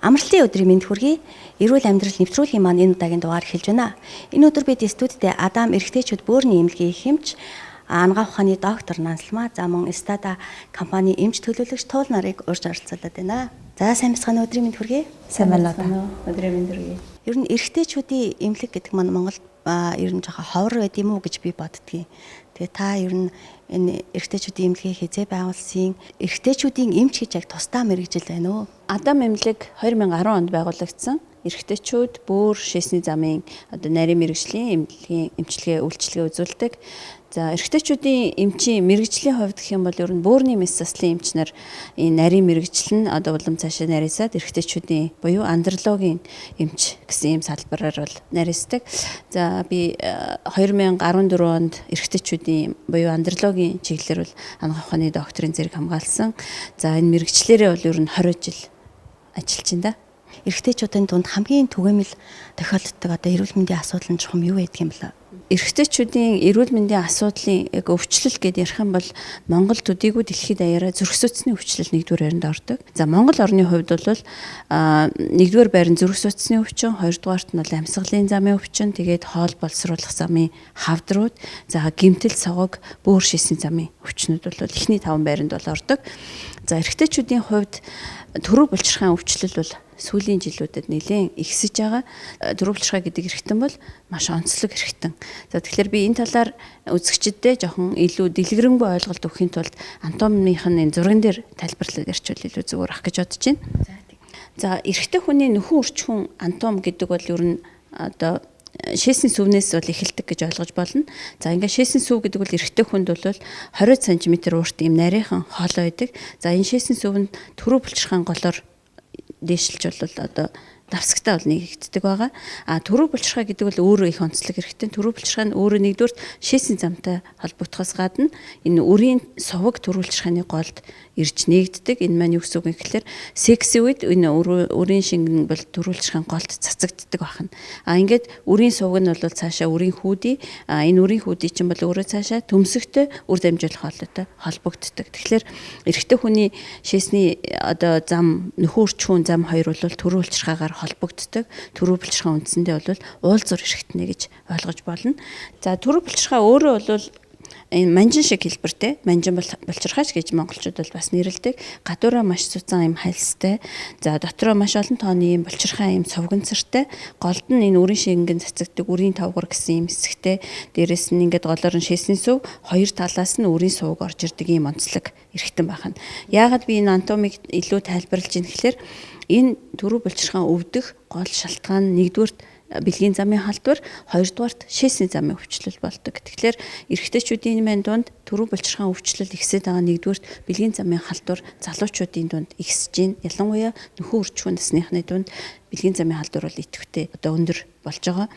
Амралтын өдрийн мэнд хүргэе. Эрүүл амьдрал нэвтрүүлгийн маань энэ удаагийн дугаар эхэлж байна. Энэ өдөр бид студидт Адам эрэгтэйчүүд бөөрийн эмнэлгийн эхэмч, анагаах ухааны доктор Нансалмаа, за мөн Стада компани эмч төлөөлөгч Туул нарыг урьж оролцуулаад байна. За сайн бацгаана, өдрийн мэнд хүргэе. Сайн байна уу? Өдрийн мэнд хүргэе. Ер нь эрэгтэйчүүдийн эмнэлэг гэдэг маань Монголд ер нь жоохон ховор байд юм уу гэж би боддгийн. Тэгээ та ер нь энэ эрэгтэйчүүдийн эмнэлгийг хязээ байгуулсан эрэгтэйчүүдийн эмч гэж яг тусдаа мэрэгжил байна уу? Адам эмнэлэг 2010 онд байгуулагдсан. Эрэгтэйчүүд бөөр шээсний замын нарийн мэрэгжлийн эмнэлгийн эмчилгээ үйлчилгээ үзүүлдэг. За эрэгтэйчүүдийн эмчийн мэрэгжлийн хувьд гэх юм бол ер нь бөөрийн мэс заслын эмч нар энэ нарийн мэрэгжил нь улам цаашаа нарийсаад эрэгтэйчүүдийн буюу андрологийн эмч гэсэн ийм салбараар бол нарийсдаг. За би 2014 онд эрэгтэйчүүдийн буюу андрологийн чиглэлээр бол анагаах ухааны докторийн зэрэг хамгаалсан. За энэ мэрэгчлэрээ бол ер нь 20 жил ажиллаж байна да. Эрэгтэйчүүдийн дунд хамгийн түгээмэл тохиолддог эрүүл мэндийн асуудал нь чухам юу байдаг юм бэ? Эрэгтэйчүүдийн эрүүл мэндийн асуудлын яг өвчлөл гэдээ ярих юм бол Монгол төдийгүй дэлхийд даяараа зүрх судасны өвчлөл нэгдүгээр байранд ордог. За Монгол орны хувьд бол нэгдүгээр байранд зүрх судасны өвчин, хоёрдугаарт нь бол амьсгалын замын өвчин, тэгээд хоол боловсруулах замын хавдрууд, за гэмтэл согог, бөөр шээсний замын өвчнүүд бол эхний 5 байранд бол ордог. За эрэгтэйчүүдийн хувьд төрөв булчирхайн өвчлөл бол сүүлийн жилүүдэд нэлээд ихсэж байгаа. Төрөв булчирхай гэдэг эрхтэн бол маш онцлог эрхтэн. За тэгэхээр би энэ талаар үзэгчдэд жоохон илүү дэлгэрэнгүй ойлголт өгөхийн тулд анатомийн энэ зурган дээр тайлбарлаад ярьчвал илүү зүгээр ах гэж бодож байна. За эрэгтэй хүний нөхөн үрчхүн анатом гэдэг бол ер нь шээсний сүвнээс бол эхэлдэг гэж ойлгож болно. За ингээд шээсний сүв гэдэг бол эрэгтэй хүнд бол 20 см урт ийм нарийнхан хоолой байдаг. За энэ шээсний сүв нь төрөв булчирхайн голоор дээшилж бол давсагтай бол нэгддэг байгаа. Төрөв булчирхай гэдэг бол өөрөө их онцлог эрхтэн. Төрөв булчирхай нь өөрөө нэгдүгээр шээсний замтай холбогдохоос гадна энэ өрийн суваг төрөв булчирхайны голд ирж нэгддэг. Энэ маань юу гэсэн үг юм гэхээр сексийн үед энэ өрийн шингэн бол төрөв булчирхайн голд цацагддаг байна. Ингээд өрийн суваг нь бол цаашаа өрийн хүүдий, энэ өрийн хүүдий чинь бол өөрөө цаашаа төмсөгтэй үр дамжуулах хоолойтой холбогддог. Тэгэхээр эрэгтэй хүний шээсний зам нөхөн үрчхүүн зам хоёр бол төрөв булчирхайгаар холбогддог. Төрөв булчирхай үндсэндээ бол уулзуур эрхтнэ гэж ойлгож болно. За төрөв булчирхай өөрөө бол энэ манжин шиг хэлбэртэй. Манжин бол булчирхайч гэж монголчууд бол бас нэрлэдэг. Гадуураа маш цуцан юм хальстай. За дотроо маш олон тооны юм булчирхай юм сувганцартай. Голд нь энэ өрийн шингэн цацагдаг өрийн тавгар гэсэн юм хэсэгтэй. Дээрээс нь ингээд голоор нь шээсний сүв, хоёр талаас нь өрийн сувг орж ирдэг юм онцлог эрхтэн байна. Яагаад би энэ анатомиг илүү тайлбарлаж байна гэхээр энэ төрөв булчирхайн өвдөх гол шалтгаан нэгдүгээрт бэлгийн замын халдвар, хоёрдугаарт шээсний замын өвчлөл болдог. Тэгэхээр эрэгтэйчүүдийн маань дунд төрөв булчирхайн өвчлөл ихсээд байгаа нэгдүгээрт бэлгийн замын халдвар залуучуудын дунд ихсэж байна. Ялангуяа нөхөн үрчхүүн насныхны дунд бэлгийн замын халдвар бол идэвхтэй өндөр болж байгаа.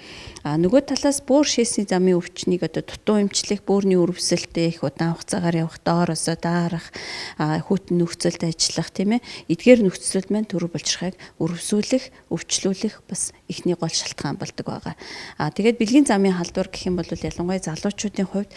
Нөгөө талаас бөөр шээсний замын өвчнийг дутуу эмчлэх, бөөрийн өрөвсөлтөд их удаан хугацаагаар явах, доороосоо даарах, хүйтэн нөхцөлд ажиллах тийм ээ. Эдгээр нөхцлүүд маань төрөв булчирхайг өрөвсүүлэх, өвчлүүлэх бас ихний гол шалтгаан болдог байгаа. Тэгээд бэлгийн замын халдвар гэх юм бол ялангуяа залуучуудын хувьд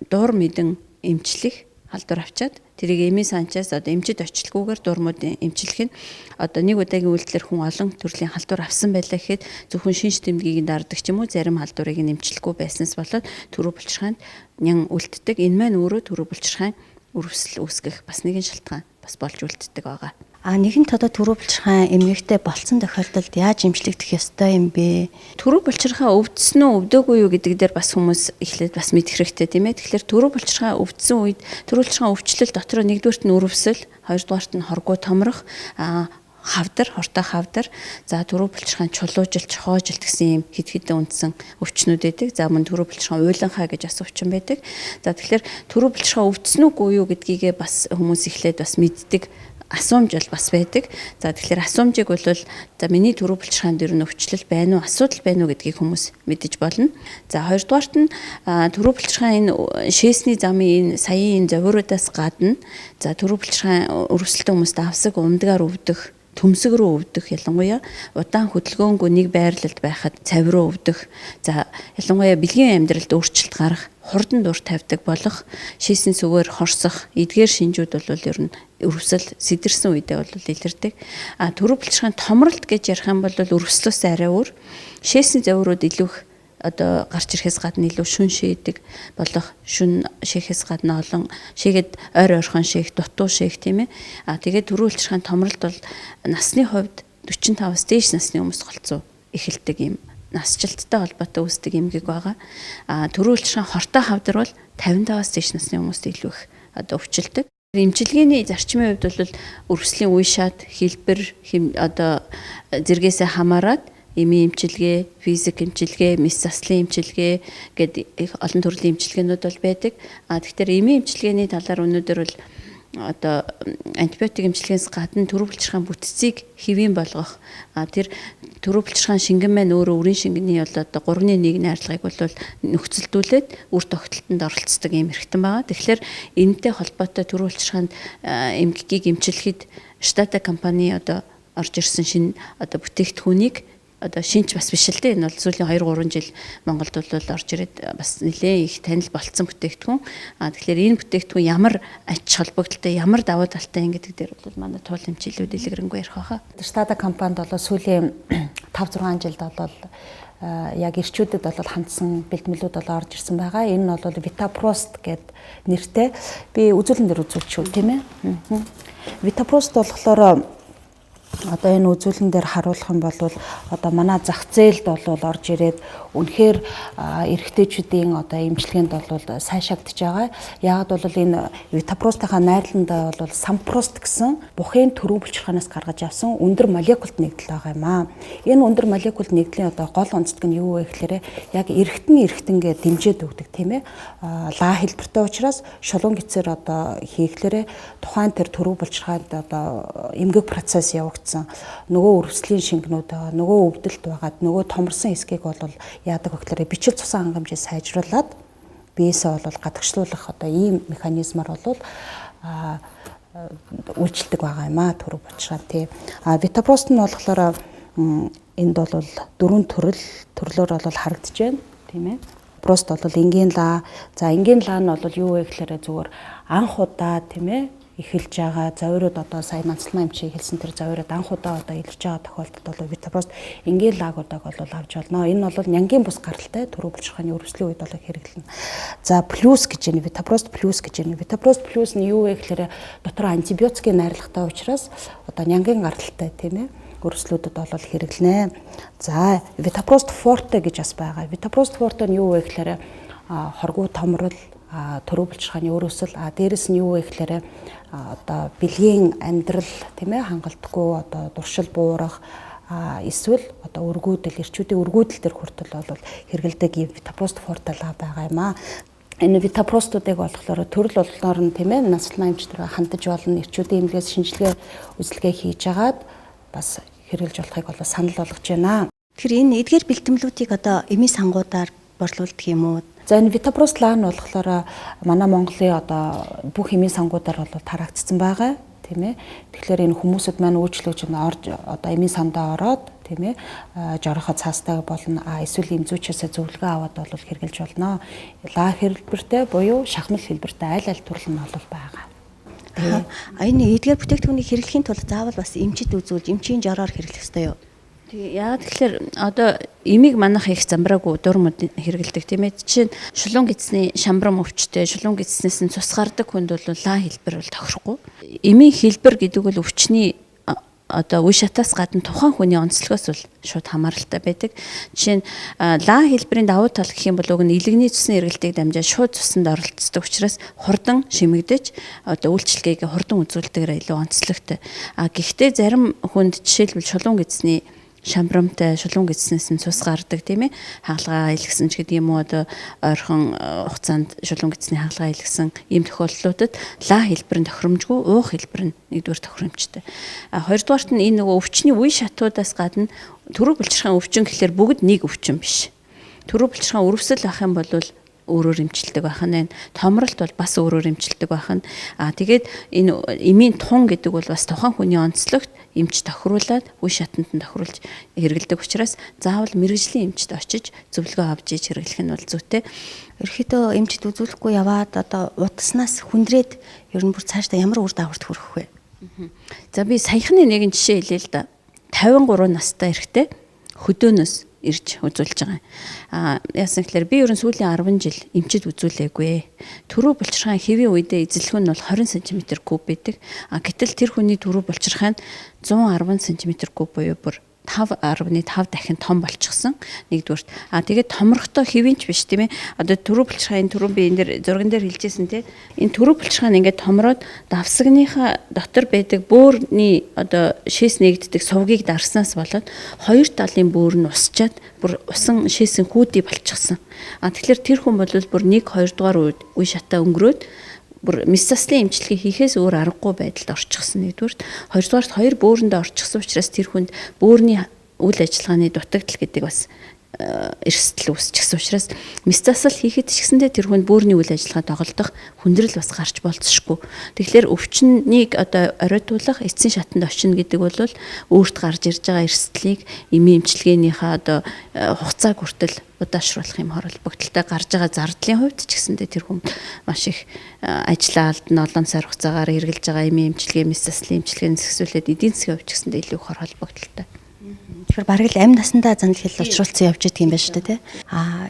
дуур мэдэн эмчлэх халдвар авчаад тэрийг эмийн санчаас эмчид очилгүйгээр дурмууд эмчлэх нь нэг удаагийн үйлдэлээр хүн олон төрлийн халдвар авсан байлаа гэхэд зөвхөн шинж тэмдгийг дарддаг ч юм уу зарим халдварыг эмчлэхгүй байснаас болоод төрөв булчирхайнд нян үлддэг. Энэ маань өөрөө төрөв булчирхайн өрөвсөл үүсгэх бас нэгэн шалтгаан бас болж үлддэг байгаа. Нэгэн төрөв булчирхай эмгэгтэй болсон тохиолдолд яаж эмчлэгдэх ёстой юм бэ? Төрөв булчирхай өвдсөн үү, өвдөөгүй юу гэдэг дээр бас хүмүүс эхлээд бас мэдэх хэрэгтэй тийм ээ. Тэгэхээр төрөв булчирхай өвдсөн үед төрөв булчирхай өвчлөл дотроо нэгдүгээрт нь өрөвсөл, хоёрдугаарт нь хоргоо томрох, хавдар, хортой хавдар, за төрөв булчирхайн чулуужилт, чохоожилт гэсэн юм хэд хэдэн үндсэн өвчнүүд байдаг. За мөн төрөв булчирхайн уйланхай гэж бас өвчин байдаг. За тэгэхээр төрөв булчирхай өвдсөн үгүй юу гэдгийгээ бас хүмүүс эхлээд бас мэддэг асуумж бол бас байдаг. За тэгэхээр асуумжийг бол за миний төрөв булчирхайнд дэр нь өвчлөл байна уу, асуудал байна уу гэдгийг хүмүүс мэдэж болно. За хоёрдугаарт нь төрөв булчирхайн энэ шээсний замын энэ саяын энэ зовиоруудаас гадна за төрөв булчирхайн өрөвсөлтөө хүмүүст авсаг умдгаар өвдөх, төмсөг рүү өвдөх, ялангуяа удаан хөдөлгөөнгүй нэг байрлалд байхад цавь руу өвдөх. За ялангуяа бэлгийн амьдралд өөрчлөлт гарах хурдан дур тавьдаг болох шийсэн сүгээр хорсох эдгээр шинжүүд бол ер нь өрөвсөл сэтэрсэн үедээ бол илэрдэг. Төрөв булчирхайн томролт гэж ярих юм бол өрөвслөөс арай өөр. Шийсэн заврууд илүү их одоо гарч ирэхээс гадна илүү шүн шийдэг болох шүн шийхээс гадна олон шийгээд ойр ойрхон шийх, дутуу шийх тийм ээ. Тэгээд төрөв булчирхайн томролт бол насны хувьд 45-аас дээш насны хүмүүс голцоо эхэлдэг юм. Насжилттай холбоотой үүсдэг эмгэг байгаа. Төрөв булчирхайн хортой хавдар бол 55-аас дээш насны хүмүүст илүү их одоо өвчлөдөг. Эмчилгээний зарчмын хувьд бол өрөвслийн үе шат, хэлбэр одоо зэргээс хамаарат эмийн эмчилгээ, физик эмчилгээ, мэс заслын эмчилгээ гэдэг их олон төрлийн эмчилгээнүүд бол байдаг. Тэгэхээр эмийн эмчилгээний талаар өнөөдөр бол одоо антибиотик эмчилгээнээс гадна төрөв булчирхайн бүтцийг хэвийн болгох тэр төрөв булчирхайн шингэн маань өөрөө үрийн шингэний бол одоо 3-1 найрлагыг бол нөхцөлдүүлээд үр тогтолтод оролцдог юм хэрэгтэн байгаа. Тэгэхээр энэтэй холбоотой төрөв булчирхаанд эмгэгийг эмчлэхэд Штата компани одоо орж ирсэн шинэ одоо бүтээгдэхүүнийг одоо шинж бас биш л дээ. Энэ бол сүүлийн 2-3 жил Монголд бол орж ирээд бас нэлээд их танил болцсон бүтээгдэхүүн. Тэгэхээр энэ бүтээгдэхүүн ямар ач холбогдолтой, ямар давуу талтай юм гэдэг дээр бол манай туул эмчилүүд дэлгэрэнгүй ярих байхаа. Штата компанид бол сүүлийн 5-6 жилд бол яг ирчүүдэд бол хандсан бэлтгэлүүд бол орж ирсэн байгаа. Энэ нь бол Vitaprost гэдэг нэртэй. Би үзүүлэн дээр үзүүлчихв тийм ээ. Vitaprost болохоор одоо энэ үзүүлэн дээр харуулах юм бол одоо манай зах зээлд бол орж ирээд үнэхээр эрэгтэйчүүдийн одоо эмчилгээнд бол сайшаагдж байгаа. Яагаад бол энэ Vitaprost-ийнхаа найрлаланд бол Samprost гэсэн бухын төрөв булчирхаанаас гаргаж авсан өндөр молекулт нэгдэл байгаа юм аа. Энэ өндөр молекулт нэгдлийн одоо гол онцлог нь юу вэ гэхээр яг эргэтэнгээ дэмжиж өгдөг тийм ээ. Ла хэлбэртэй учраас шулуун гисээр одоо хийхлээрээ тухайн тэр төрөв булчирхаанд одоо эмгэг процесс явагдсан. Нөгөө өрөвслийн шингэнүүд байгаа, нөгөө өвдөлт байгаад нөгөө томорсон хэсгийг бол яадаг гэхээр бичил цусан хангамжийг сайжруулад биесээ бол гадагшлуулах одоо ийм механизмаар бол үйлчлдэг байгаа юм аа төрөв булчирхаан тий. Vitaprost нь болохоор энд бол 4 төрлөөр бол харагдаж байна тийм ээ. Prost бол энгийн лаа. За энгийн лаа нь бол юу вэ гэхээр зүгээр анх удаа тийм ээ эхэлж байгаа завирууд одоо сая манцлмаа эмчийг хэлсэн тэр завирууд анх удаа одоо илэрж байгаа тохиолдолд бол Vitaprost энгийн лагуудыг бол авч болно. Энэ бол нянгийн бус гаралтай төрөв булчирхааны өрөвслийн үед бол хэрэглэнэ. За плюс гэж байна. Vitaprost плюс гэж байна. Vitaprost плюс нь юу вэ гэхээр дотор антибиотикийн найрлагатай учраас одоо нянгийн гаралтай тийм ээ өрөвслүүдэд бол хэрэглэнэ. За Vitaprost Forte гэж бас байгаа. Vitaprost Forte нь юу вэ гэхээр хоргуу томрол төрөв булчирхааны өрөвсөл дээрэс нь юу вэ гэхээр одоо бэлгийн амьдрал тийм ээ хангалтгүй одоо дуршил буурах эсвэл одоо өргүүдэл эрчүүдийн өргүүдэл төр хүртэл бол хэрэгэлдэг юм Vitaprost Forte байгаа юм аа. Энэ Vitaprost-уудыг болохоор төрөл болгоноор нь тийм ээ наслмаа эмчтэр хандаж болно. Эрчүүдийн эмнэлгээс шинжилгээ үзэлгээ хийж агаад бас хэрэгжилж болохыг бол санал болгож байна. Тэгэхээр энэ эдгээр бэлтгэлүүдийг одоо эмийн сангуудаар борлуулдаг юм уу? За энэ Vitaprost лаа нь болохоор манай Монголын одоо бүх эмийн сангуудаар бол тараагдсан байгаа тийм ээ. Тэгэхээр энэ хүмүүсд маань үйлчлэгч нь орж одоо эмийн сандаа ороод тийм ээ жорохо цаастай болно. Эсвэл эмзүүчээс зөвлөгөө аваад бол хэрэгжилж болно. Лаа хэлбэртэй буюу шахмал хэлбэртэй аль төрөл нь бол байгаа. Энэ эдгээр бүтээгдэхүүнийг хэрэглэхийн тулд заавал бас эмчид үзүүлж эмчийн жороор хэрэглэх ёстой юу? Яг тэгэхээр одоо эмийг манах их замбраагүй дурмууд хэрэгэлдэг тийм ээ. Жишээ нь шулуун гидсний шамбрам өвчтэй, шулуун гидснээс нь цус гардаг хүнд бол лаа хэлбэр бол тохирохгүй. Эмийн хэлбэр гэдэг бол өвчний одоо үе шатаас гадна тухайн хүний онцлогоос бол шууд хамааралтай байдаг. Жишээ нь лаа хэлбэрийн давуу тал гэх юм бол уг нь илэгний цусны эргэлтийг дамжаад шууд цуснд оролцдог учраас хурдан шимэгдэж одоо үйлчлэгийг хурдан үзүүлдэгээр илүү онцлогтой. Гэхдээ зарим хүнд жишээлбэл шулуун гидсний шамбрамтай шулуун гидснээс нь цус гардаг тийм ээ. Хаалгаа илгэсэн ч гэдэг юм уу одоо ойрхон хугацаанд шулуун гидсний хаалгаа илгэсэн ийм тохиолдлуудад лаа хэлбэр нь тохиромжгүй, уух хэлбэр нь нэгдүгээр тохиромжтой. Хоёрдугаарт нь энэ нөгөө өвчний үе шатуудаас гадна төрөв булчирхаан өвчин гэхэлэр бүгд нэг өвчин биш. Төрөв булчирхаан өрөвсөл байх юм бол өөрөөр эмчилдэг байх нь. Томролт бол бас өөрөөр эмчилдэг байх нь. Тэгээд энэ эмийн тун гэдэг бол бас тухайн хүний онцлогт эмч тохируулаад үе шатанд нь тохируулж хэрэгэлдэг учраас заавал мэрэгжлийн эмчт очиж зөвлөгөө авч иж хэрэглэх нь бол зүйтэй. Ерөнхийдөө эмчд үзүүлэхгүй яваад одоо удааснаас хүндрээд ер нь бүр цаашдаа ямар үр дагаварт хүрэх вэ? За би саяхны нэгэн жишээ хэлээ л да. 53 настай эрэгтэй хөдөөнөөс ирж үзүүлж байгаа. Яасан гэхээр би ерөн сүүлийн 10 жил эмчид үзүүлээгүй. Төрөө булчирхайн хэвийн үедээ эзэлэх нь бол 20 см куб байдаг. Гэтэл тэр хүний төрөө булчирхайн 110 см куб буюу бүр 5.5 дахин том болчихсон. Нэгдүгürt. Тэгээд томрохтой хэвийнч биш тийм ээ. Одоо төрөө булчирхайн түрүүн би энэ дэр зурган дээр хэлжсэн тийм. Энэ төрөө булчирхайн ингээд томроод давсагныхаа дотор байдаг бөөрийн одоо шээс нэгддэг сувгийг дарснаас болоод хоёр талын бөөр нь усчаад бүр усан шээсэн хүүдий болчихсон. Тэгэхээр тэр хүн бол бүр 1 2 дугаар үе шатаа өнгөрөөд бүр месцаслын эмчилгээ хийхээс өөр аргагүй байдалд орчихсон нэгдүгээр. Хоёрдугаарт хоёр бөөрөндөө орчихсон учраас тэр хүнд бөөрийн үйл ажиллагааны дутагдал гэдэг бас эрсдэл үүсчихсэн учраас месцасл хийхэд ч гэсэндээ тэр хүнд бөөрийн үйл ажиллагаа тоглох хүндрэл бас гарч болцсошгүй. Тэгэхээр өвчнийг одоо оройтуулах эцсийн шатанд очино гэдэг бол өөрт гарч ирж байгаа эрсдлийг эмийн эмчилгээнийхээ одоо хугацааг хүртэл удаашруулах юм холбогдолтой гарч байгаа зардлын хувьд ч гэсэндээ тэр хүн маш их ажлаа алдна олон сар хугацаагаар эргэлж байгаа эмийн эмчилгээ месцаслын эмчилгээний зэхсүүлээд эдийн засгийн хувьд ч гэсэндээ илүү их холбогдолтой. Тэгэхээр бараг л амь насандаа занал хэл учруулсан явж идэх юм байна шүү дээ, тий.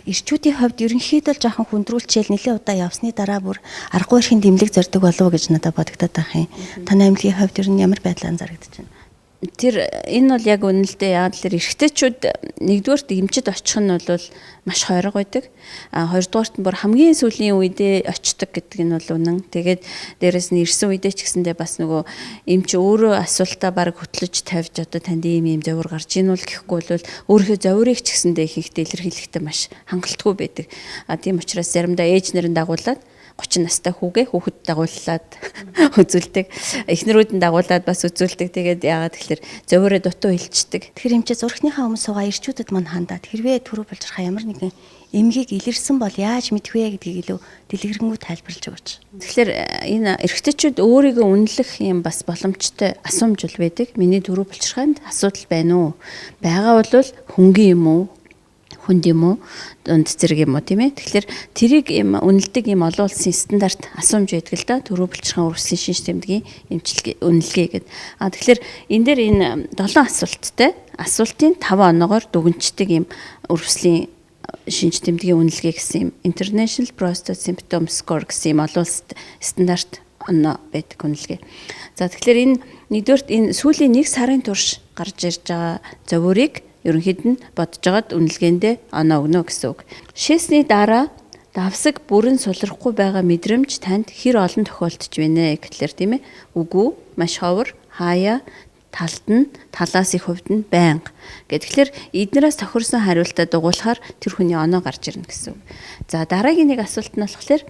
Ирчүүдийн хувьд ерөнхийдөө л жоохон хүндрүүлчихэл нэлээд удаа явсны дараа бүр аргагүй эрхийн дэмлэг зордог болов уу гэж надад бодогдоод байх юм. Таны аймгийн хувьд ер нь ямар байдлаар анзаарэгдэж байна? Тэр энэ бол яг үнэлдэ яагаад л эрэгтэйчүүд нэгдүгээрт эмчид очих нь бол маш хойрог байдаг. Хоёрдугаарт нь бүр хамгийн сүүлийн үедээ очдог гэдэг нь бол үнэн. Тэгээд дээрэс нь ирсэн үедээ ч гэсэндээ бас нөгөө эмч өөрөө асуултаа баг хөтлөж тавьж одоо танд ийм зовир гарч ийн бол гэхгүй бол өөрийнхөө зовирыг ч гэсэндээ ихэнхдээ илэрхийлэхдээ маш хангалтгүй байдаг. Тийм учраас заримдаа ээж нарын дагуулад 30 настай хүүхэд дагуулад үзүүлдэг. Эхнэрүүд нь дагуулад бас үзүүлдэг. Тэгээд яагаад тэгэхээр зовиороо дутуу хэлцдэг. Тэгэхээр эмчээ зурхныхаа өмнө суугаа ирчүүдэд мань хандаад хэрвээ төрөө булчирхаа ямар нэгэн эмгийг илэрсэн бол яаж мэдэх вэ гэдгийг илүү дэлгэрэнгүй тайлбарлаж өгөөч. Тэгэхээр энэ эрэгтэйчүүд өөрийгөө үнэлэх юм бас боломжтой асуумж бол байдаг. Миний төрөө булчирхаанд асуудал байна уу? Байгаа бол хөнгөн юм уу? Хүнд юм уу, дунд зэрэг юм уу тийм ээ. Тэгэхээр тэрийг юм үнэлдэг юм олон улсын стандарт асуумж байдаг л да. Төрөө булчирхайн урвслын шинж тэмдгийн эмчилгээ үнэлгээ гэдэг. Тэгэхээр энэ дээр энэ 7 асуулттай. Асуултын 5 оноогоор дүгнждэг юм урвслийн шинж тэмдгийн үнэлгээ гэсэн юм International Prostate Symptom Score гэсэн юм олон улсын стандарт оноо байдаг үнэлгээ. За тэгэхээр энэ нэгдүгээрт энэ сүүлийн 1 сарын турш гарч ирж байгаа зовиорыг ерөнхийд нь бодож байгаад үнэлгээндээ оноо өгнө гэсэн үг. Шээсний дараа давсаг бүрэн сулрахгүй байгаа мэдрэмж танд хэр олон тохиолдож байна гэхлээр тийм ээ. Үгүй, маш ховор, хаяа, талд нь, талаас их хувьд нь байнга. Тэгэхээр эднээс тохирсон хариултаа дугуулахаар тэр хүний оноо гарч ирнэ гэсэн үг. За дараагийн нэг асуулт нь болохоор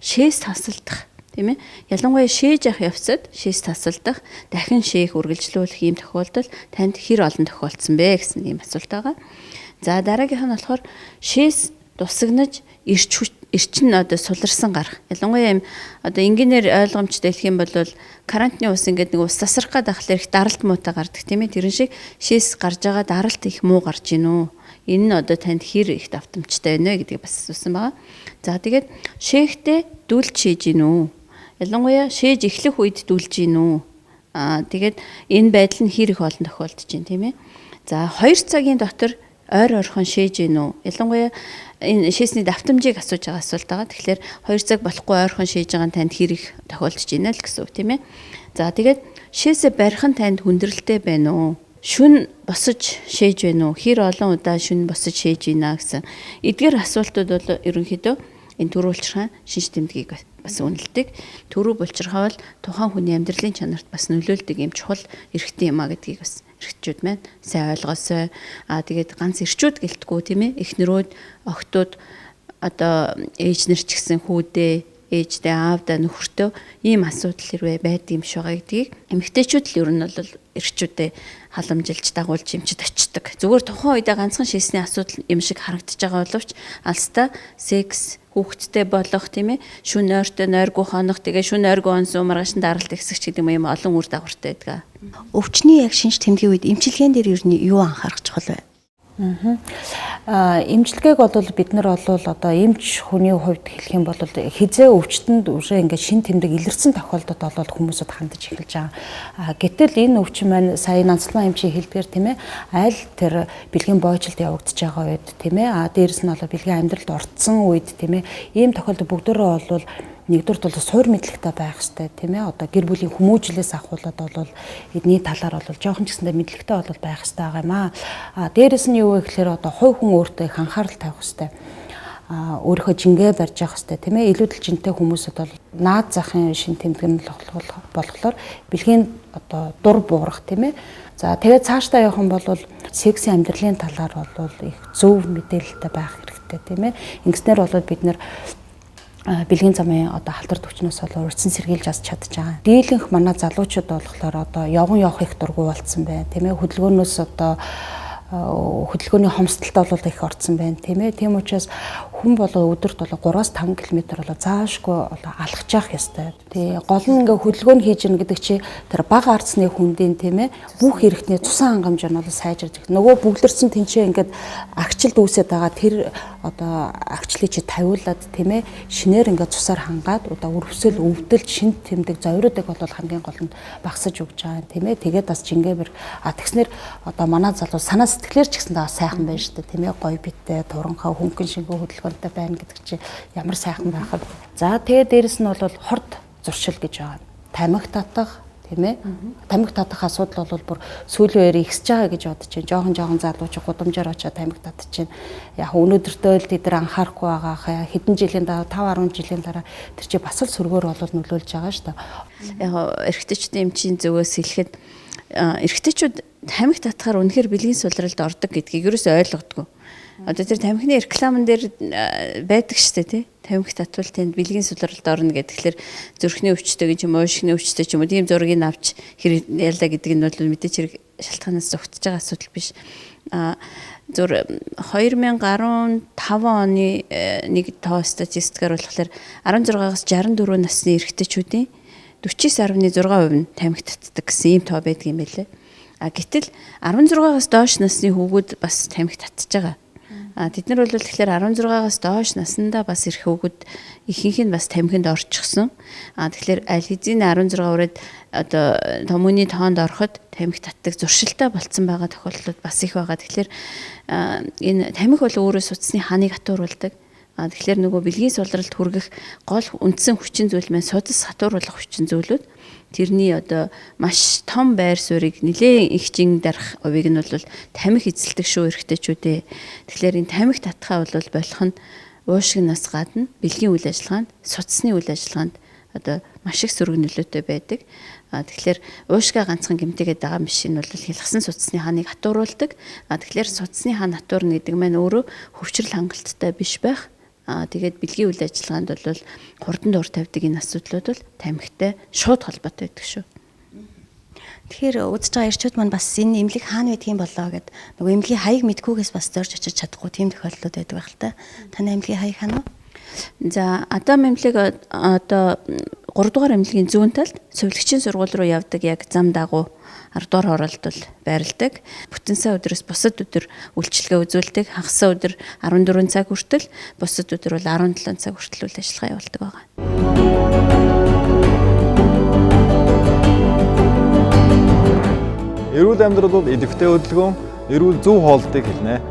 шээс тасалдах тийм ээ. Ялангуяа шээж явах явцад шээс тасалдах, дахин шээх үргэлжлүүлэх ийм тохиолдол танд хэр олон тохиолдсон бэ гэсэн ийм асуулт байгаа. За дараагийнх нь болохоор шээс тусагнаж эрчин одоо суларсан гарах. Ялангуяа ийм одоо энгийнээр ойлгомжтой хэлэх юм бол карантины ус ингээд нэг ус тасрах гээд ахлаар их даралт муутай гардаг тийм ээ. Тэрэн шиг шээс гарж байгаа даралт их муу гарч ийн үү? Энэ нь одоо танд хэр их давтамжтай байна вэ гэдгийг бас асуусан байгаа. За тэгээд шээхдээ дүүлж шээж ийн үү? Ялангуяа шээж эхлэх үед дүүлж ийн үү? Тэгээд энэ байдал нь хэр их олон тохиолдож байна тийм ээ. За 2 цагийн дотор ойр орхон шээж ийн үү? Ялангуяа энэ шээсний давтамжийг асууж байгаа асуулт байгаа. Тэгэхээр 2 цаг болохгүй ойрхон шээж байгаа нь танд хэр их тохиолдож байна л гэсэн үг тийм ээ. За тэгээд шээсээ барих нь танд хүндрэлтэй байна уу? Шүн босож шээж байна уу? Хэр олон удаа шүн босож шээж байна гэсэн. Эдгээр асуултууд бол ерөнхийдөө энэ төрөө булчирхайн шинж тэмдгийг бас үнэлдэг. Төрөө булчирхай бол тухайн хүний амьдралын чанарт бас нөлөөлдөг юм чухал эрхтэн юм а гэдгийг бас эрхтчүүд маань сайн ойлгоосой. Тэгээд ганц эрчүүд гэлтгүү тийм ээ. Эхнэрүүд, охтууд одоо ээж нар ч гэсэн хүүдээ, ээждээ, аавдаа, нөхөртөө ийм асуудал хэрвээ байдаг юм шиг байгаа гэдгийг эмэгтэйчүүд л ер нь бол эрчүүдээ халамжилж дагуулж эмчид очдог. Зүгээр тухайн үедээ ганцхан шээсний асуудал юм шиг харагдаж байгаа боловч алстаа секс, хүүхэдтэй болох тийм ээ шүн ойртой нойргүй хонох тэгээ шүн ойргүй онсон маргааш даралт ихсэгч гэдэг юм олон үр дагавартай байдаг. Өвчний яг шинж тэмдгийн үед эмчилгээнд дээр ер нь юу анхаарах чухал вэ? Эмчилгээг бол бид нар бол одоо эмч хүний хувьд хэлэх юм бол хизээ өвчтөнд уже ингээд шин тэмдэг илэрсэн тохиолдолд бол хүмүүсд хандаж эхэлж байгаа. Гэтэл энэ өвчин маань сая Нансалмаа эмчийн хэлбэр тийм ээ аль тэр бэлгийн боожлд явагдаж байгаа үед тийм ээ дээрэс нь бол бэлгийн амьдралд орцсон үед тийм ээ ийм тохиолдол бүгдөө бол нэгдүгээр бол суур мэдлэгтэй байх хэрэгтэй тийм ээ одоо гэр бүлийн хүмүүжлээс ахуулаад бол эдний талаар бол жоохон ч гэсэндээ мэдлэгтэй бол байх хэрэгтэй байгаа юм аа. Дээрэс нь юу вэ гэхээр одоо хувь хүн өөртөө их анхаарал тавих хэрэгтэй. Өөрийнхөө жингээ барьж явах хэрэгтэй тийм ээ илүүдэл жинтэй хүмүүсд бол наад захын шин тэмдэг нь болохоор бэлгийн одоо дур буурах тийм ээ. За тэгээд цаашдаа явах юм бол сексийн амьдралын талаар бол их зөв мэдээлэлтэй байх хэрэгтэй тийм ээ. Ингэснээр бол бид нэр бэлгийн замын одоо халтар төвчнөөс бол урьдчилан сэргийлж аз чадж байгаа. Дийлэнх манай залуучууд болохоор одоо явган явах их дургу болцсон байна. Тийм ээ хөдөлгөөнөөс одоо хөдөлгөөний хомсдолд бол их орцсон байна тийм ээ. Тийм учраас хүн болоо өдөрт бол 3-5 км болоо заашгүй алхаж явах ёстой. Тий гол нь ингээ хөдөлгөөн хийж гин гэдэг чи тэр бага ардсны хүндийн тийм ээ бүх хэрэгтний цусан хангамж нь бол сайжирж их. Нөгөө бүглэрсэн тэнцээ ингээд агчлд үүсээд байгаа тэр одоо агчлыг чи тавиулаад тийм ээ шинээр ингээд цусаар хангаад одоо өрөвсөл өвдөлт шин тэмдэг зовиродог бол хамгийн гол нь багсаж өгч байгаа тийм ээ. Тэгээд бас жингээбэр тэгснэр одоо манай залуу санаа сэтгэлээр ч гэсэн бас сайхан байна шүү дээ тийм ээ гоё биттэй туранхай хөнгөн шингөө хөдөлгөөнтэй байна гэдэг чи ямар сайхан байх вэ. За тэгээд дээрэс нь бол хорд зуршил гэж байгаа. Тамхи татах тийм ээ. Тамхи татах асуудал бол бүр сүүлийн үеэр ихсэж байгаа гэж бодож байна. Жохон залууч гудамжаар очиод тамхи татж байна. Яг өнөөдөртөө л тэд нар анхаарахгүй байгаа хэдэн жилийн дараа 5-10 жилийн дараа тэр чи бас л сөргөөр бол нөлөөлж байгаа шүү дээ. Яг эрэгтэйчдийн эмчийн зүгээс хэлэхэд эрэгтэйчүүд тамхи татахаар үнэхээр бэлгийн сулралд ордог гэдгийг ерөөсөй ойлгодгүй. Одоо тэр тамхины рекламн дээр байдаг штэ тий. Тамхи татвал тэнд бэлгийн сулралд орно гэхэлэр зүрхний өвчтэй гэж юм уу, уушгины өвчтэй ч юм уу тийм зургийг авч ялла гэдэг нь бол мэдээч хэрэг шалтгаанаас зогтож байгаа асуудал биш. Зүр 2015 оны нэг тоо статистикаар болохоор 16-аас 64 насны эрэгтэйчүүдийн 49.6% нь тамхи татдаг гэсэн ийм тоо байдаг юм байлээ. Гэтэл 16-аас доош насны хүүгүүд бас тамхи татж байгаа. Тэд нар бол тэгэхээр 16-аас доош наснда бас ирэх хүүгүүд ихэнх нь бас тамхинд орчихсон. Тэгэхээр аль хэзээ 16 хүрээд одоо томооны тоонд ороход тамхи татдаг зуршилтай болцсон байгаа тохиолдлууд бас их байгаа. Тэгэхээр энэ тамхи бол өөрөө судасны хааныг хатууруулдаг. Тэгэхээр нөгөө бэлгийн сулралд хүргэх гол үндсэн хүчин зүйл маань судас хатууруулах хүчин зүйлүүд тэрний одоо маш том байр суурийг нэлээд их жин дарах хувийг нь бол тамхи эзэлдэг шүү эрэгтэйчүүдээ. Тэгэхээр энэ тамхи татхаа бол болох нь уушгинаас гадна бэлгийн үйл ажиллагаанд судасны үйл ажиллагаанд одоо маш их сөрөг нөлөөтэй байдаг. Тэгэхээр уушгаа ганцхан гэмтээгээд байгаа машин бол хялгсан судасны хааныг хатууруулдаг. Тэгэхээр судасны хаан хатуурна гэдэг маань өөрөө хөвчрөл хангалттай биш байх. Тэгээд бэлгийн үйл ажиллагаанд бол хурдан дуур тавьдаг энэ асуудлууд бол тамхитай шууд холбоотой байдаг шүү. Тэгэхээр үзэж байгаа эрчүүд маань бас энэ эмнэлэг хаана байдгийг болоо гэд нөгөө эмнэлгийн хаяг мэдгүйгээс бас зорж очиж чадахгүй тийм тохиолдлууд байдаг байх л та. Таны эмнэлгийн хаяг хаана вэ? За Адам эмнэлэг одоо 3 дугаар эмнэлгийн зүүн талд сувилагчийн сургууль руу явдаг яг зам дагуу 10 дугаар хороолт бол байрладаг. Бүтэн сая өдрөөс бусад өдөр үйлчилгээ үзүүлдэг. Хагас өдөр 14 цаг хүртэл, бусад өдөр бол 17 цаг хүртэл үйл ажиллагаа явуулдаг байгаа. Эрүүл амьдрал бол идэвхтэй хөдөлгөөн, эрүүл зөв хоолтыг хэлнэ.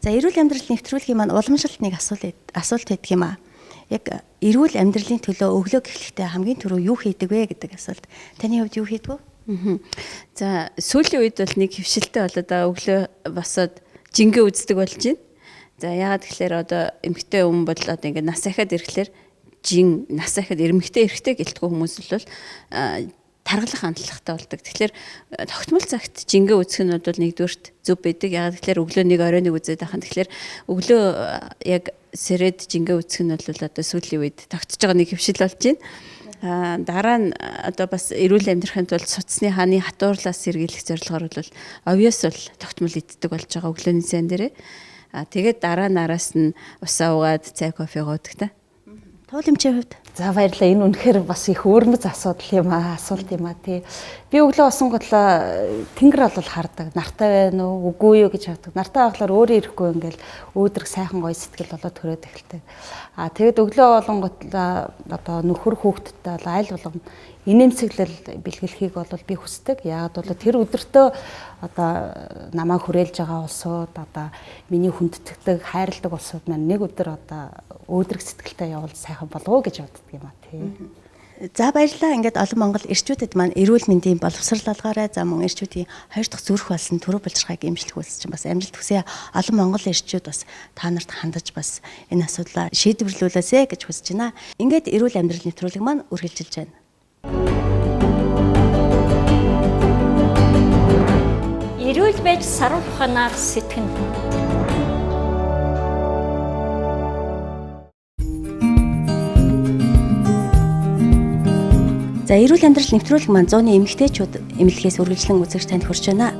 За эрүүл амьдрал нэвтрүүлгийн маань уламжлалт нэг асуулт байдаг юм аа. Яг эрүүл амьдралын төлөө өглөө гэхлэхдээ хамгийн түрүү юу хийдэг вэ гэдэг асуулт. Таны хувьд юу хийдэг вэ? За сүүлийн үед бол нэг хөвшилтэй болоод өглөө босоод жингээ үздэг болж байна. За яагаад тэгэхээр одоо эмэгтэй хүн бол одоо ингээд нас ахаад ирэхлээр нас ахаад эрэгтэй гэлтгүй хүмүүс бол таргалах хандлагатай болдог. Тэгэхээр тогтмол цагт жингээ үзэх нь бол нэгдүгürt зөв байдаг. Яагаад тэгэхээр өглөө нэг оройныг үзээд ахын. Тэгэхээр өглөө яг сэрээд жингээ үзэх нь бол одоо сүүлийн үед тогтсож байгаа нэг хөвшил болж байна. Дараа нь одоо бас эрүүл амьдрахын тулд судасны хааны хатуурлаас сэргийлэх зорилгоор бол овёс бол тогтмол иддэг болж байгаа өглөөний сайн дээрээ. Тэгээд дараа нараас нь усаа уугаад цай кофе уудаг та. Туулимчийн хувьд За баярлалаа. Энэ үнэхээр бас их өөрмөц асуудал юм аа, асуулт юм аа тий. Би өглөө осон готлоо тэнгэр бол хардаг. Нартай байна уу, үгүй юу гэж хардаг. Нартай байхлаар өөрөө ирэхгүй ингээл өөдрөг сайхан гоё сэтгэл болоод төрөөд эхэлдэг. Тэгээд өглөө болон готлоо одоо нөхөр хүүхдтэй бол аль болгон инээмсэглэл бэлгэлхийг бол би хүсдэг. Яагаад бол тэр өдөртөө одоо намайг хүрээлж байгаа улсууд одоо миний хүндэтгдэг, хайрладаг улсууд маань нэг өдөр одоо өөдрөг сэтгэлтэй явбал сайхан болов уу гэж боддөг юм аа тий. За баярлалаа. Ингээд олон монгол эрчүүдэд маань эрүүл мэндийн боловсралгаараа за мөн эрчүүдийн 2 дахь зүрх болсон төрөө булчирхайг эмчлэх үйлс чинь бас амжилт хүсье. Олон монгол эрчүүд бас та нарт хандаж бас энэ асуудлаа шийдвэрлүүлээсэ гэж хүсэж байна. Ингээд эрүүл амьдрал нэвтрүүлэг маань үргэлжилж байна. Эрүүл байж сарвал ухаанаар сэтгэнэ. За эрүүл амьдрал нэвтрүүлэг маань 100-ны эмэгтэйчүүд эмнэлгээс үргэлжлэн үзэгч танд хүрч байна.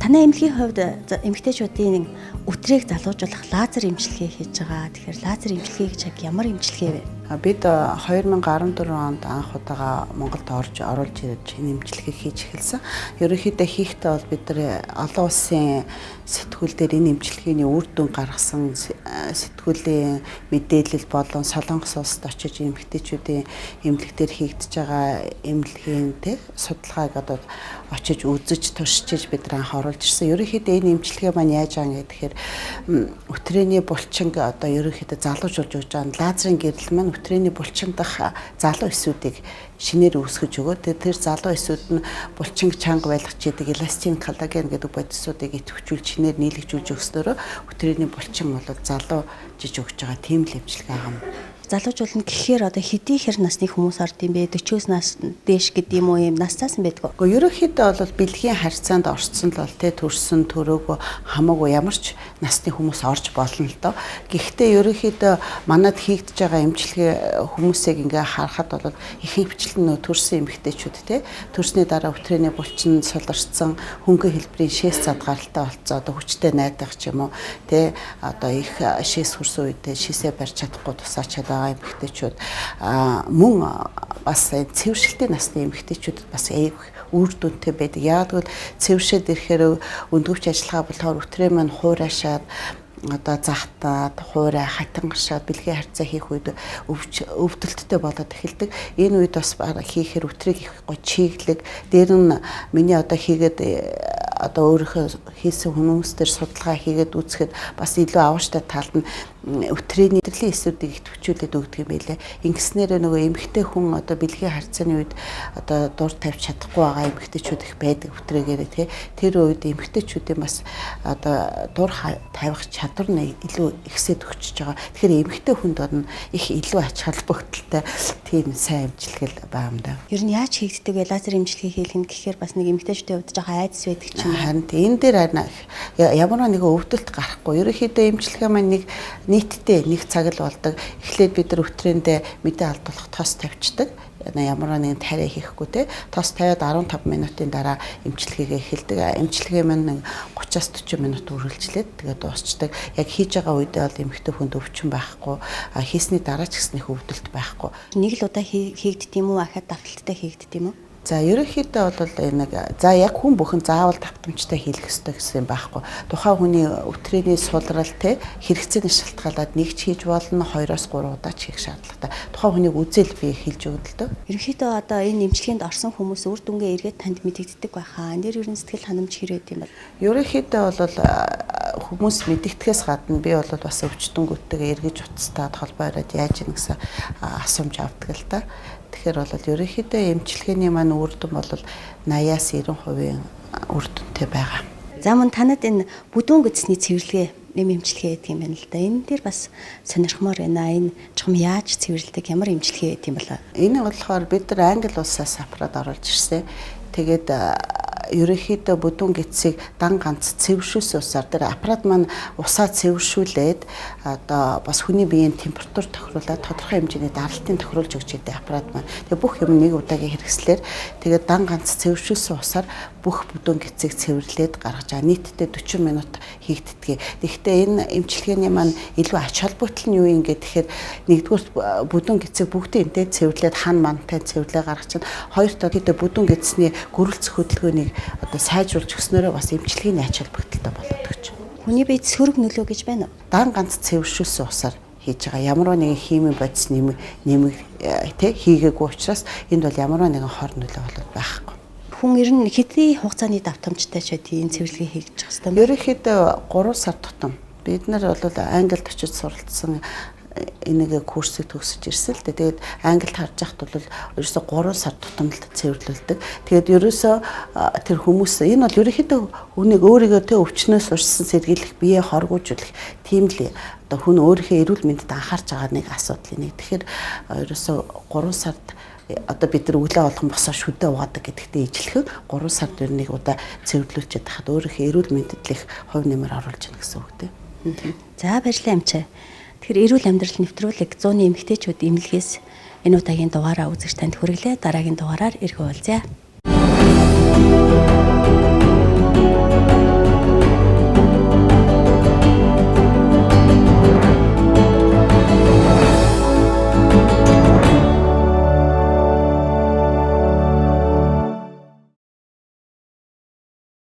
Танай эмнэлгийн хувьд эмэгтэйчүүдийн өтрийг залуужуулах лазер эмчилгээ хийж байгаа. Тэгэхээр лазер эмчилгээ гэж яг ямар эмчилгээ вэ? Бид 2014 онд анх удаага Монголд оруулж ирж нэмжлэгийг хийж эхэлсэн. Ерөнхийдөө хийхдээ бол бид нар олон улсын сэтгүүл дээр энэ нэмжлэгийн үр дүн гаргасан сэтгүүлийн мэдээлэл болон Солонгос улсад очиж эмэгтэйчүүдийн эмнэлэг дээр хийгдэж байгаа эмнэлгийн судалгааг одоо очиж үзэж туршиж бид нар анх оруулж ирсэн. Ерөнхийдөө энэ нэмжлэгээ маань яаж байгаа гэхээр өтрээний булчинг одоо ерөнхийдөө залуужуулж өгч байгаа лазерын гэрэл маань өтрээний булчин дах залуу эсүүдийг шинээр үүсгэж өгөө. Тэр залуу эсүүд нь булчинг чанга байлгаж идэг эластин коллаген гэдэг бодисуудыг идэвхжүүлж шинээр нийлэгжүүлж өгснөөрөө өтрээний булчин бол залуужиж өгч байгаа тийм л эмчилгээ байгаа юм. Залуужуулна гэхээр одоо хэдий хэр насны хүмүүс орд юм бэ? 40-с нас дээш гэдэг юм уу юм настаас нь байдаг. Гэхдээ ерөнхийдөө бол бэлгийн харьцаанд орцсон л бол төрсөн төрөөгүй хамаагүй ямар ч насны хүмүүс орж болно л доо. Гэхдээ ерөнхийдөө манад хийгдэж байгаа эмчилгээ хүмүүсийг ингээ харахад бол ихэнх хвчлэн төрсэн эмэгтэйчүүд төрсний дараа өтрээний булчин суларчсан хөнгөн хэлбэрийн шээс задгаарлалтай болцоо одоо хүчтэй найдах ч юм уу одоо их шээс хүрсэн үедээ шээсээ барьж чадахгүй тусаачаад эмэгтэйчүүд мөн бас цэвэршилтийн насны эмэгтэйчүүдэд бас үр дүнтэй байдаг. Яг л цэвэршээд ирэхээр өндгөвч ажиллагаа болохоор өтрээ маань хуурайшаад одоо захтаад хуурай хатангашаад бэлгийн харьцаа хийх үед өвдөлттэй болоод эхэлдэг. Энэ үед бас хийхээр өтрийг их гоё чиглэг дээр нь миний одоо хийгээд одоо өөрийнхөө хийсэн хүмүүстээр судалгаа хийгээд үзэхэд бас илүү авааштай талд нь өтрээний нэвтрлийн эсүүдийг идэвхжүүлээд өгдөг юм байлээ. Ингэснээр нөгөө эмэгтэй хүн одоо бэлгийн харьцааны үед одоо дур тавьж чадахгүй байгаа эмэгтэйчүүд их байдаг өтрээгээр тэр үед эмэгтэйчүүдийн бас одоо дур тавих чадвар нь илүү ихсээд өгчөж байгаа. Тэгэхээр эмэгтэй хүнд орно их илүү ач холбогдолтой тийм сайн эмчилгээл байгаа юм да. Ер нь яаж хийгддэг вэ? Лазер эмчилгээ хийх нь гэхээр бас нэг эмэгтэйчүүдийн хувьд жоохон айдас байдаг ч юм уу. Харин энэ дээр ямар нэг өвдөлт гарахгүй. Ерөнхийдөө эмчилгээ маань нийтдээ нэг цаг л болдог. Эхлээд бид нар өтрээндээ мэдээ алдуулах тос тавьчихдаг. Ямар нэгэн тариа хийхгүй тос тавиад 15 минутын дараа эмчилгээгээ эхэлдэг. Эмчилгээ маань 30-аас 40 минут үргэлжлээд тэгээд дуусчдаг. Яг хийж байгаа үедээ бол эмэгтэй хүнд өвчин байхгүй. Хийсний дараа ч гэсэн их өвдөлт байхгүй. Нэг л удаа хийгддэг юм уу? Ахаад давталттай хийгддэг юм уу? За ерөнхийдөө бол яг хүн бүхэн заавал давтамжтай хийх ёстой гэсэн байхгүй. Тухайн хүний өтрээний сулрал хэрэгцээний шалтгаалаад нэг ч хийж болно, 2-оос 3 удаа ч хийх шаардлагатай. Тухайн хүнийг үзэл би хэлж өгдөлтөө. Ерөнхийдөө одоо энэ эмчилгээнд орсон хүмүүс үр дүнгээ эргээд танд мэдэгддэг байхаа. Энэ ер нь сэтгэл ханамж хэрэг юм байна. Ерөнхийдөө бол хүмүүс мэдэгдэхээс гадна би бол бас өвчтөнгүүтэйгээ эргэж уцтаад холбоо ирээд яаж ийн гэсэн асуумж авдаг л та. Тэгэхээр бол ерөнхийдөө эмчилгээний маань үр дүн бол 80-аас 90% үр дүнтэй байгаа. За мөн танад энэ бүдүүн гэсний цэвэрлэгээ эмчилгээ гэдэг юм байна л да. Энэ дээр бас сонирхмоор байна. Энэ чухам яаж цэвэрлдэг, ямар эмчилгээ гэдэг юм бол. Энэ болохоор бид нар Англи улсаас аппарат оруулж ирсэн. Тэгээд ерөнхийдөө бүдүүн гэцийг дан ганц цэвэршүүлсэн усаар тэр аппарат маань усаа цэвэршүүлээд одоо бас хүний биеийн температур тохируулаад тодорхой хэмжээний даралтын тохируулж өгч идэг аппарат маань. Тэгээ бүх юм нэг удаагийн хэрэгслээр тэгээд дан ганц цэвэршүүлсэн усаар бүх бүдүүн гэцийг цэвэрлээд гаргаж байгаа. Нийтдээ 40 минут хийгддэг. Тэгэхдээ энэ эмчилгээний маань илүү ач холбогдол нь юу юм гэхээр нэгдүгээр бүдүүн гэцийг бүгдийг энтэй цэвэрлээд хан мантай цэвэрлээ гаргаж чинь хоёрт одоо бүдүүн гэцний гөрөлцөх хөдөлгөөнийг одоо сайжруулж өгснөөрөө бас эмчилгээний ач холбогдолтой болоод өгч. Хүний биед сөрөг нөлөө гэж байна уу? Дан ганц цэвэршүүлсэн усаар хийж байгаа. Ямарваа нэгэн химийн бодис нэмэг хийгээгүй учраас энд бол ямарваа нэгэн хор нөлөө болоод байхгүй. Хүн ер нь хэдийн хугацааны давтамжтай ч тийм цэвэрлэгээ хийж явах хэрэгтэй. Ерөнхийдөө 3 сар тутам бид нар бол Англид очиж суралцсан энийг курсыг төгсөж ирсэн л дээ. Тэгээд Англид харж байхад бол ерөөсө 3 сар тутамд цэвэрлүүлдэг. Тэгээд ерөөсө тэр хүмүүс энэ бол ерөнхийдөө хүнийг өөрийгөө тэ өвчнөөс урьдчилан сэргийлэх, биеэ хоргоожуулах тийм л одоо хүн өөрийнхөө эрүүл мэндэд анхаарч байгаа нэг асуудал нэг. Тэгэхээр ерөөсө 3 сард одоо бид нар өглөө болгон босоо шүдэ уугадаг гэдэгтээ ижлэхэд 3 сард ер нь нэг удаа цэвэрлүүлчихэд хахад өөрийнхөө эрүүл мэндэд л их хувь нэмэр оруулж яах гэсэн үг тийм. За баярлалаа эмчээ. Тэгэхээр эрүүл амьдрал нэвтрүүлэг 100-ны эмэгтэйчүүд эмнэлгээс энэ удаагийн дугаараа үзэж танд хүргэлээ. Дараагийн дугаараар иргэн уулзъя.